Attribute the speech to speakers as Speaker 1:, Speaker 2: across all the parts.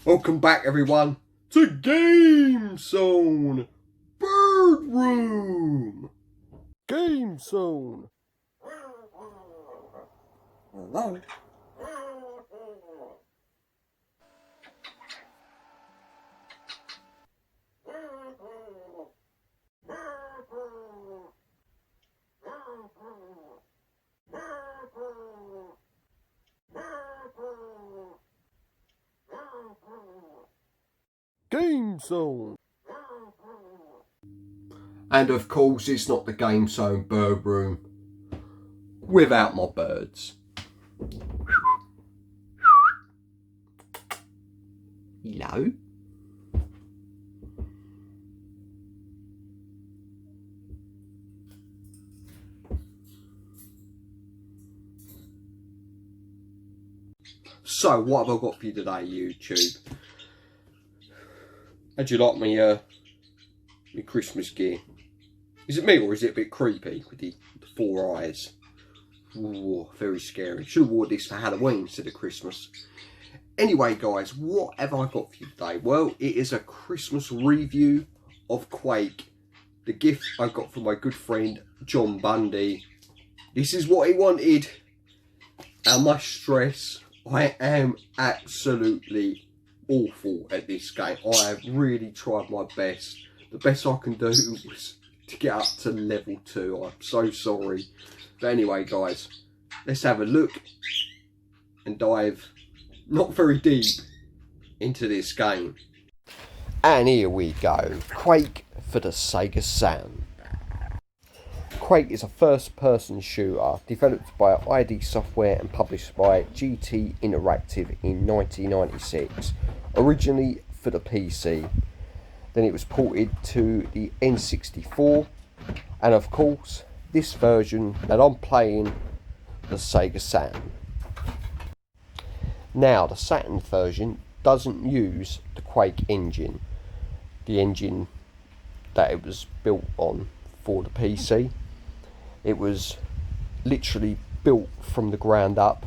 Speaker 1: Welcome back, everyone, to GameZone Birdroom. GameZone. Hello. GameZone. And of course it's not the GameZone Birdroom without my birds. Hello. So what have I got for you today, YouTube? How'd you like me Christmas gear? Is it me or is it a bit creepy with the 4 eyes? Ooh, very scary. Should have worn this for Halloween instead of Christmas. Anyway guys, what have I got for you today? Well, it is a Christmas review of Quake. The gift I got from my good friend John Bundy. This is what he wanted. I must stress, I am absolutely awful at this game. I have really tried my best. The best I can do was to get up to level 2. I'm so sorry. But anyway guys, let's have a look and dive not very deep into this game. And here we go. Quake for the Sega Saturn. Quake is a first-person shooter developed by ID Software and published by GT Interactive in 1996. Originally for the PC. Then it was ported to the N64. And of course, this version that I'm playing, the Sega Saturn. Now, the Saturn version doesn't use the Quake engine. The engine that it was built on for the PC. It was literally built from the ground up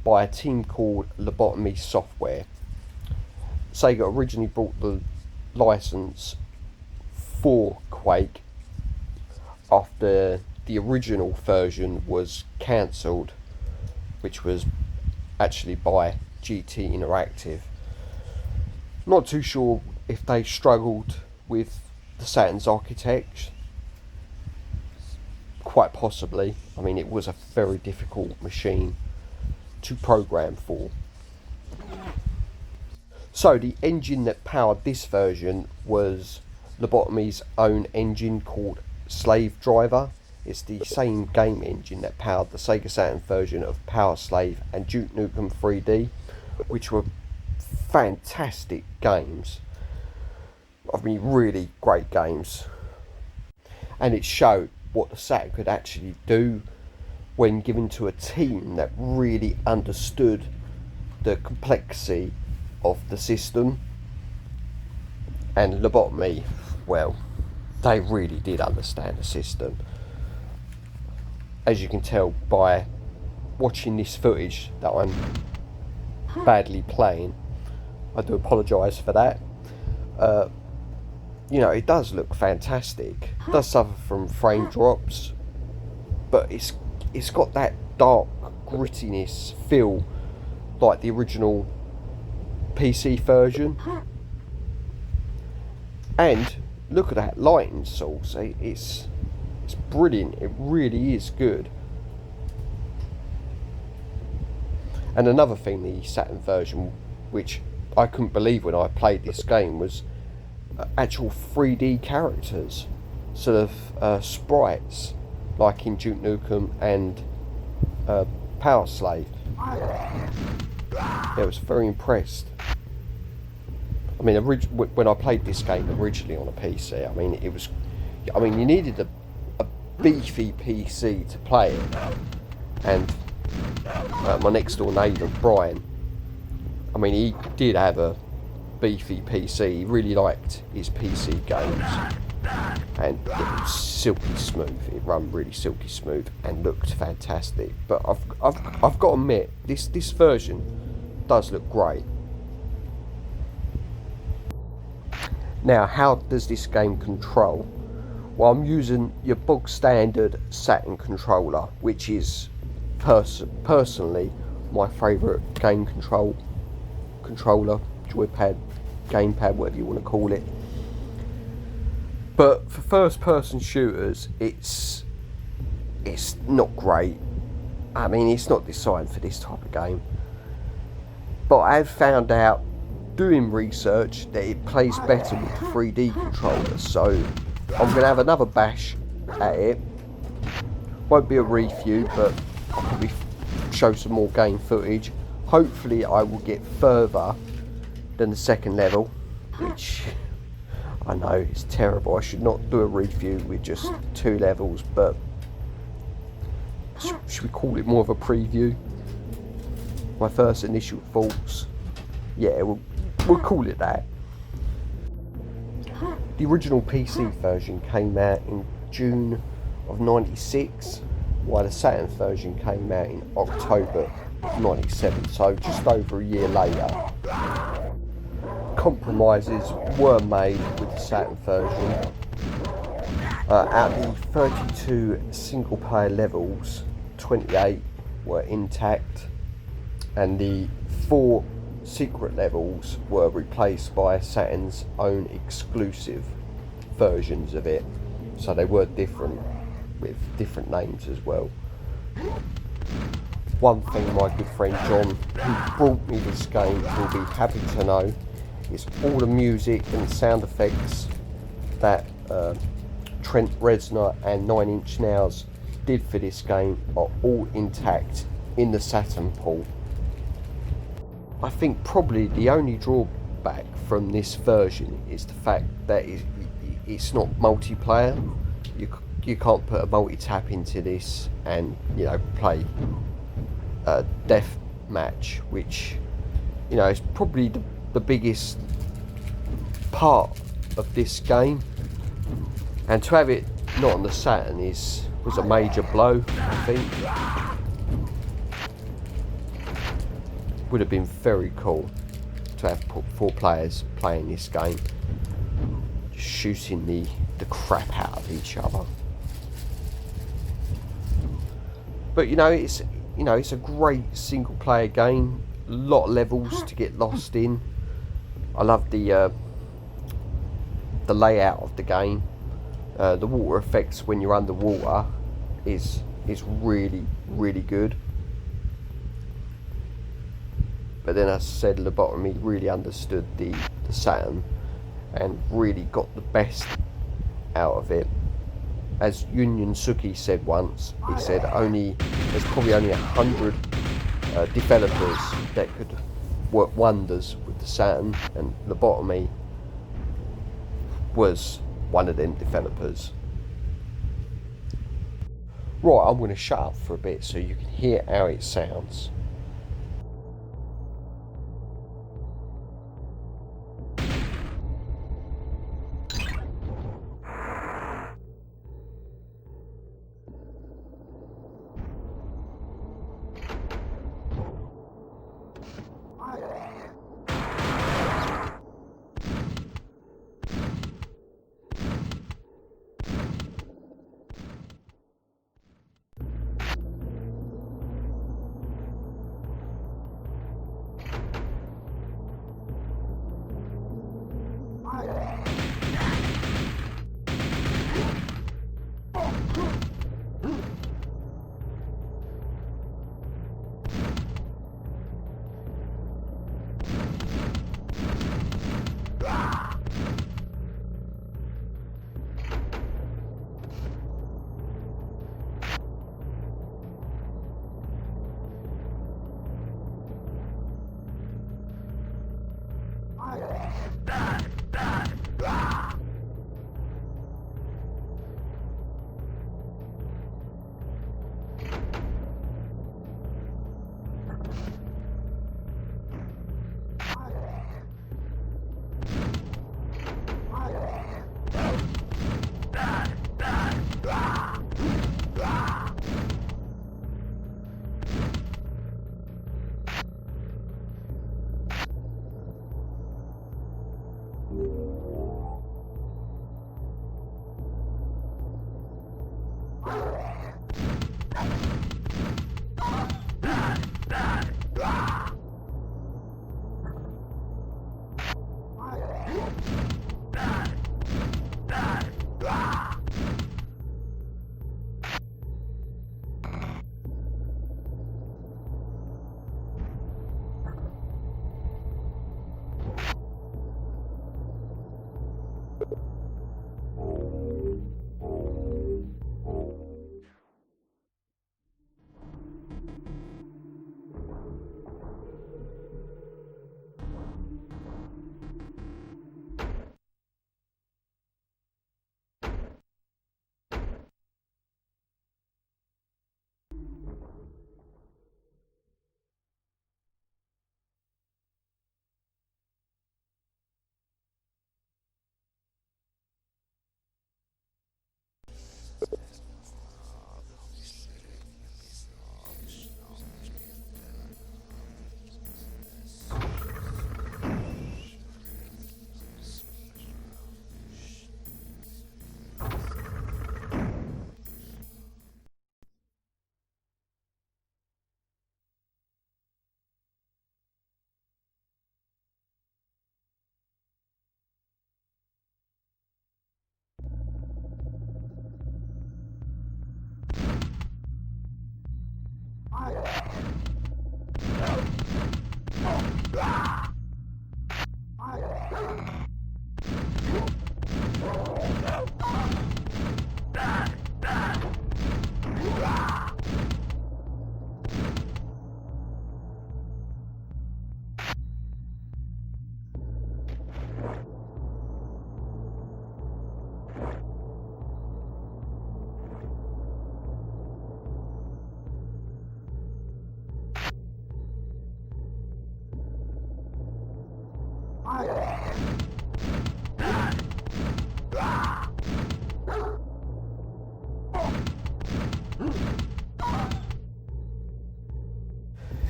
Speaker 1: by a team called Lobotomy Software. Sega originally bought the license for Quake after the original version was cancelled, which was actually by GT Interactive. Not too sure if they struggled with the Saturn's architecture. Quite possibly. I mean, it was a very difficult machine to program for. So the engine that powered this version was Lobotomy's own engine called SlaveDriver. It's the same game engine that powered the Sega Saturn version of PowerSlave and Duke Nukem 3D, which were fantastic games. I mean, really great games. And it showed what the Saturn could actually do when given to a team that really understood the complexity of the system. And Lobotomy, well, they really did understand the system. As you can tell by watching this footage that I'm badly playing, I do apologise for that. You know, it does look fantastic. It does suffer from frame drops, but it's got that dark grittiness feel like the original PC version. And look at that lighting source. It's brilliant. It really is good. And another thing, the Saturn version, which I couldn't believe when I played this game, was actual 3D characters, sort of sprites, like in Duke Nukem and PowerSlave. I was very impressed. I mean, when I played this game originally on a PC, I mean, you needed a beefy PC to play it. And my next door neighbour, Brian, I mean, he did have a beefy PC. He really liked his PC games, and it was silky smooth. It ran really silky smooth and looked fantastic. But I've got to admit, this version does look great. Now, how does this game control? Well, I'm using your bog standard Saturn controller, which is personally my favourite game controller, joypad, gamepad, whatever you want to call it. But for first person shooters, it's not great. I mean, it's not designed for this type of game. But I've found out doing research that it plays better with the 3D controller, so I'm going to have another bash at it. Won't be a review, but I'll probably show some more game footage. Hopefully I will get further than the second level, which I know is terrible. I should not do a review with just 2 levels, but should we call it more of a preview? My first initial thoughts. Yeah, we'll call it that. The original PC version came out in June of '96, while the Saturn version came out in October of '97, so just over a year later. Compromises were made with the Saturn version. Out of the 32 single player levels, 28 were intact, and the 4 secret levels were replaced by Saturn's own exclusive versions of it, so they were different, with different names as well. One thing my good friend John, who brought me this game, will be happy to know is all the music and sound effects that Trent Reznor and 9 Inch Nails did for this game are all intact in the Saturn port. I think probably the only drawback from this version is the fact that it's not multiplayer. You can't put a multi-tap into this and, you know, play a death match, which, you know, is probably the biggest part of this game. And to have it not on the Saturn was a major blow, I think. Would have been very cool to have 4 players playing this game, shooting the crap out of each other. But it's a great single player game. A lot of levels to get lost in. I love the layout of the game. The water effects when you're underwater is really, really good. But then, as I said, Lobotomy really understood the Saturn and really got the best out of it. As Union Suki said once, he said there's probably only 100 developers that could work wonders with the Saturn, and Lobotomy was one of them developers. Right, I'm going to shut up for a bit so you can hear how it sounds.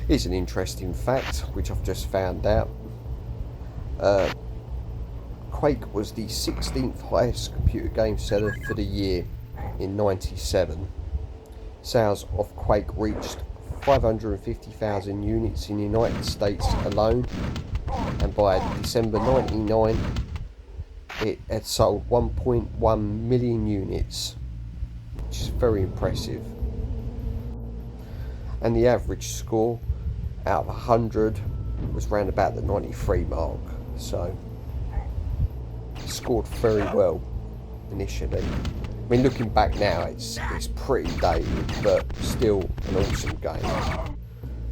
Speaker 1: Here's an interesting fact which I've just found out. Quake was the 16th highest computer game seller for the year in '97. Sales of Quake reached 550,000 units in the United States alone, and by December '99 it had sold 1.1 million units, which is very impressive. And the average score out of 100 was round about the 93 mark, so it scored very well initially. I mean, looking back now, it's pretty dated, but still an awesome game.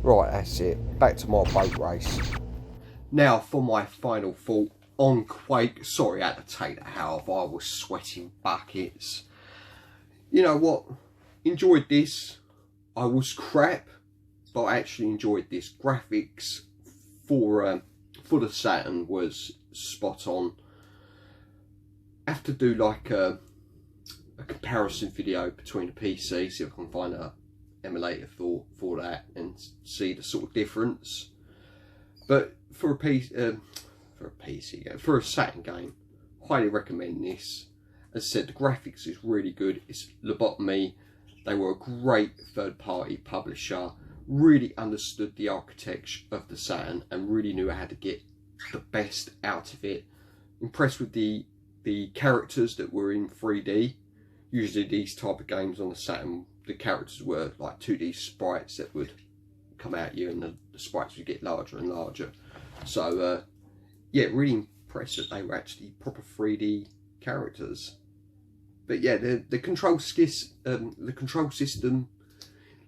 Speaker 1: Right, that's it. Back to my boat race. Now for my final thought on Quake. Sorry I had to take that out. I was sweating buckets. You know what? Enjoyed this. I was crap, but I actually enjoyed this. Graphics for the Saturn was spot on. I have to do like a comparison video between the PC, see if I can find a emulator for that and see the sort of difference. But for a Saturn game, highly recommend this. As I said, the graphics is really good. It's Lobotomy. They were a great third-party publisher, really understood the architecture of the Saturn and really knew how to get the best out of it. Impressed with the characters that were in 3D. Usually these type of games on the Saturn, the characters were like 2D sprites that would come at you, and the sprites would get larger and larger. So yeah, really impressed that they were actually proper 3D characters. But yeah, the control system,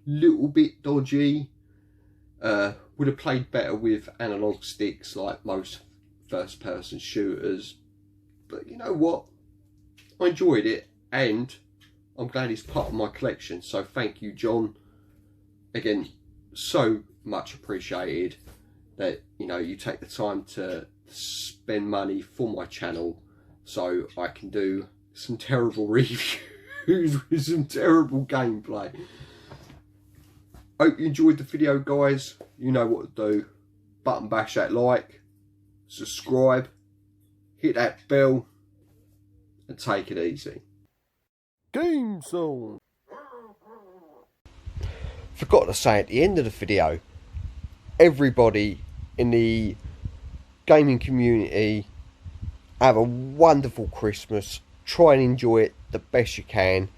Speaker 1: little bit dodgy. Would have played better with analog sticks like most first-person shooters. But you know what? I enjoyed it, and I'm glad it's part of my collection. So thank you, John. Again, so much appreciated that you take the time to spend money for my channel, so I can do some terrible reviews with some terrible gameplay. Hope you enjoyed the video, guys. You know what to do. Button bash that like, subscribe, hit that bell, and take it easy. GameZone. Forgot to say at the end of the video, everybody in the gaming community Have a wonderful Christmas. Try and enjoy it the best you can.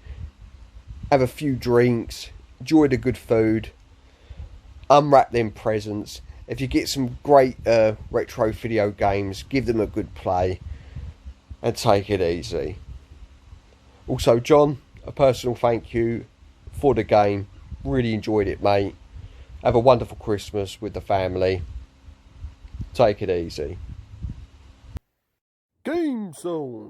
Speaker 1: Have a few drinks. Enjoy the good food. Unwrap them presents. If you get some great retro video games, give them a good play. And take it easy. Also, John, a personal thank you for the game. Really enjoyed it, mate. Have a wonderful Christmas with the family. Take it easy. GameZone.